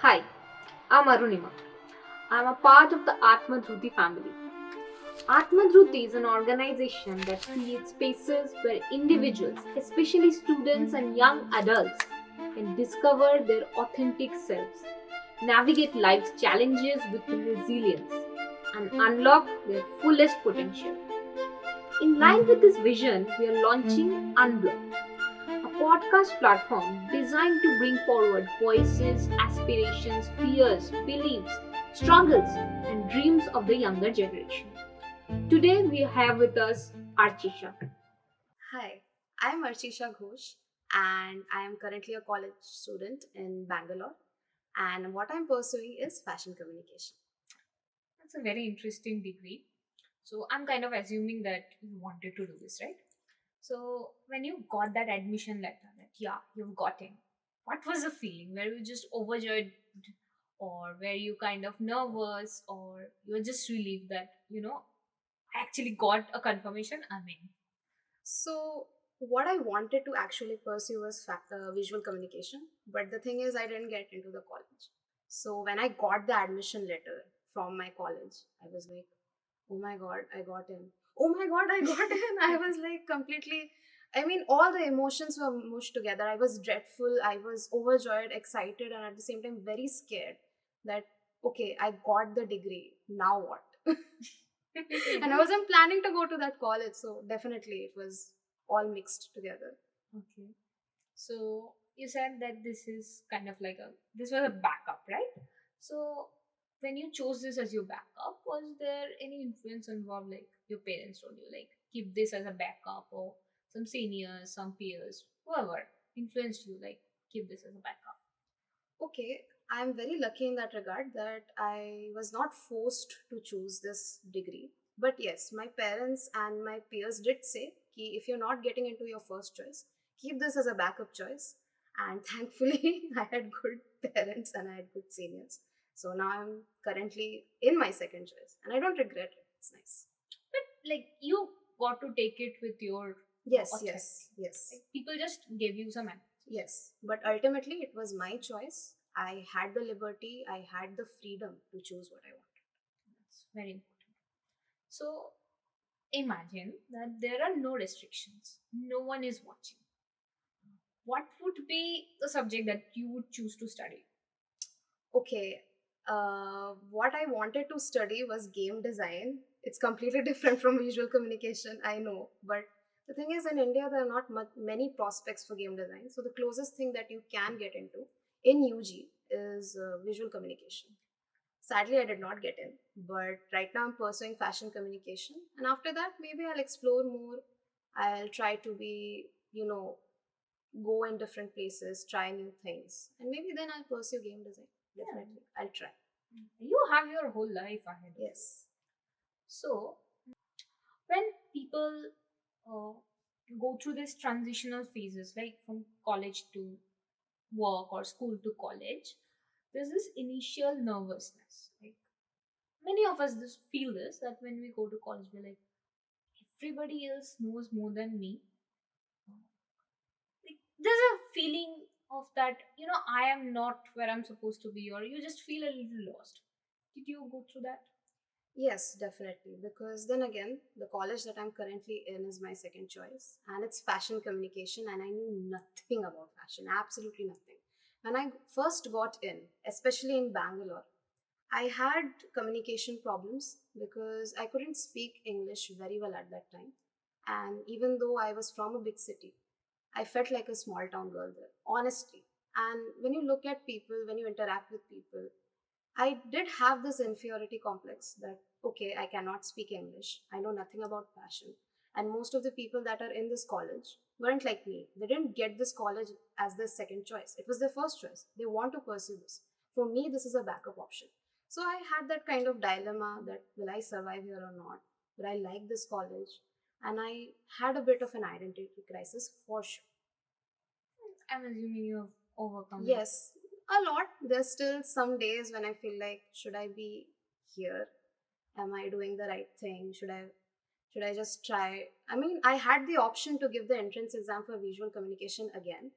Hi, I'm Arunima. I'm a part of the Atmadruti family. Atmadruti is an organization that creates spaces where individuals, especially students and young adults, can discover their authentic selves, navigate life's challenges with resilience, and unlock their fullest potential. In line with this vision, we are launching Unblocked, a podcast platform designed to bring forward voices, aspirations, fears, beliefs, struggles, and dreams of the younger generation. Today we have with us Archisha. Hi, I'm Archisha Ghosh and I am currently a college student in Bangalore. And what I'm pursuing is fashion communication. That's a very interesting degree. So I'm kind of assuming that you wanted to do this, right? So when you got that admission letter, that yeah, you've gotten, what was the feeling? Were you just overjoyed, or were you kind of nervous, or you were just relieved that I actually got a confirmation? I mean, So, what I wanted to actually pursue was visual communication, but the thing is, I didn't get into the college. So, when I got the admission letter from my college, I was like, oh my god, I got in. Oh my god, I got in. I was like completely, I mean, all the emotions were mushed together. I was dreadful, I was overjoyed, excited, and at the same time very scared that okay, I got the degree. Now what? And I wasn't planning to go to that college, so definitely it was all mixed together. okay. So you said that this is kind of like this was a backup, right? So when you chose this as your backup, was there any influence involved, like your parents told you, like keep this as a backup, or some seniors, some peers, whoever influenced you, like keep this as a backup? Okay, I'm very lucky in that regard that I was not forced to choose this degree. But yes, my parents and my peers did say ki if you're not getting into your first choice, keep this as a backup choice. And thankfully, I had good parents and I had good seniors. So now I'm currently in my second choice and I don't regret it. It's nice. But like you got to take it with your Yes, authority. yes, yes. Like people just gave you some advice. Yes, but ultimately it was my choice. I had the liberty, I had the freedom to choose what I wanted. That's very important. So imagine that there are no restrictions, no one is watching. What would be the subject that you would choose to study? Okay, what I wanted to study was game design. It's completely different from visual communication, I know. But the thing is, in India, there are not many prospects for game design. So the closest thing that you can get into in UG is visual communication. Sadly, I did not get in, but right now I'm pursuing fashion communication. And after that, maybe I'll explore more. I'll try to be, go in different places, try new things. And maybe then I'll pursue game design. Yeah, Definitely. I'll try. you have your whole life ahead of you. Yes. So, when people uh, go through these transitional phases, like from college to work or school to college, there's this initial nervousness. Like many of us just feel this, that when we go to college, we're like, everybody else knows more than me. Like there's a feeling of that, I am not where I'm supposed to be, or you just feel a little lost. Did you go through that? Yes, definitely. Because then again, the college that I'm currently in is my second choice, and it's fashion communication, and I knew nothing about fashion, absolutely nothing. When I first got in, especially in Bangalore, I had communication problems because I couldn't speak English very well at that time. And even though I was from a big city, I felt like a small town girl there, honestly. And when you look at people, when you interact with people, I did have this inferiority complex that, okay, I cannot speak English. I know nothing about fashion. And most of the people that are in this college weren't like me. They didn't get this college as their second choice. It was their first choice. They want to pursue this. For me, this is a backup option. So I had that kind of dilemma that will I survive here or not? Will I like this college? And I had a bit of an identity crisis for sure. I'm assuming you have overcome it. Yes, a lot. There's still some days when I feel like, should I be here? Am I doing the right thing? Should I just try? I mean, I had the option to give the entrance exam for visual communication again.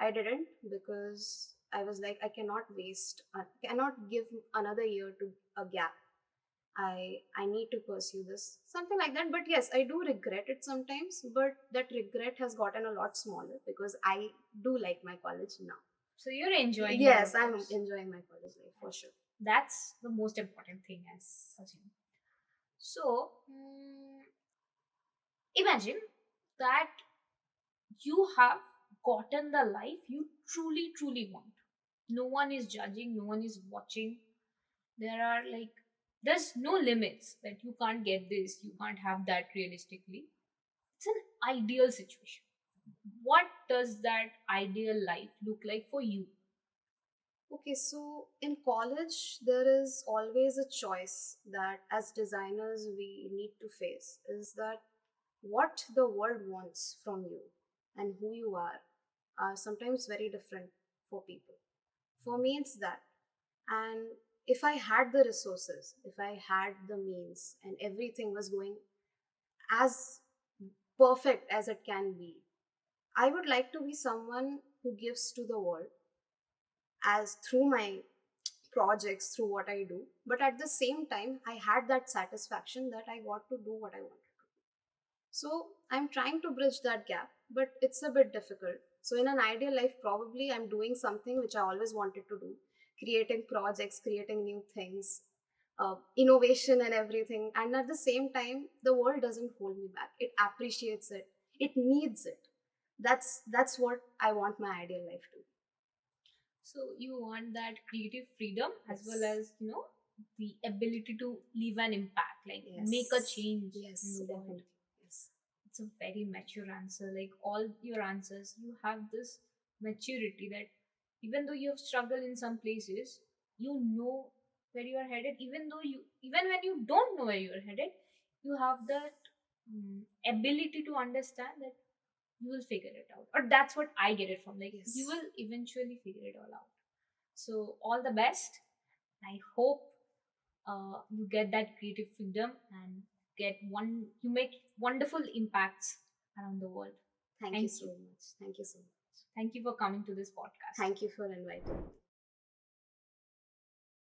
I didn't because I was like, I cannot cannot give another year to a gap. I need to pursue this, something like that. But yes, I do regret it sometimes, but that regret has gotten a lot smaller because I do like my college now. So you're enjoying Yes, your I'm course. enjoying my college life for sure. That's the most important thing, as assume. So imagine that you have gotten the life you truly want. No one is judging, no one is watching. There's no limits that you can't get this, you can't have that realistically. It's an ideal situation. What does that ideal life look like for you? Okay, so in college, there is always a choice that as designers we need to face, is that what the world wants from you and who you are sometimes very different for people. For me, it's that. And if I had the resources, if I had the means, and everything was going as perfect as it can be, I would like to be someone who gives to the world as through my projects, through what I do. But at the same time, I had that satisfaction that I got to do what I wanted to do. So I'm trying to bridge that gap, but it's a bit difficult. So in an ideal life, probably I'm doing something which I always wanted to do, creating projects, creating new things, innovation and everything. And at the same time, the world doesn't hold me back. It appreciates it. It needs it. That's what I want my ideal life to be. So you want that creative freedom as well Yes. as, the ability to leave an impact, like Yes. make a change Yes, in the world. definitely. Yes. It's a very mature answer. Like all your answers, you have this maturity that even though you have struggled in some places, you know where you are headed. Even when you don't know where you are headed, you have that ability to understand that you will figure it out. Or that's what I get it from. Like Yes. you will eventually figure it all out. So all the best. I hope you get that creative freedom and you make wonderful impacts around the world. Thank you Thank so you. much. Thank you so much. Thank you for coming to this podcast. Thank you for inviting me.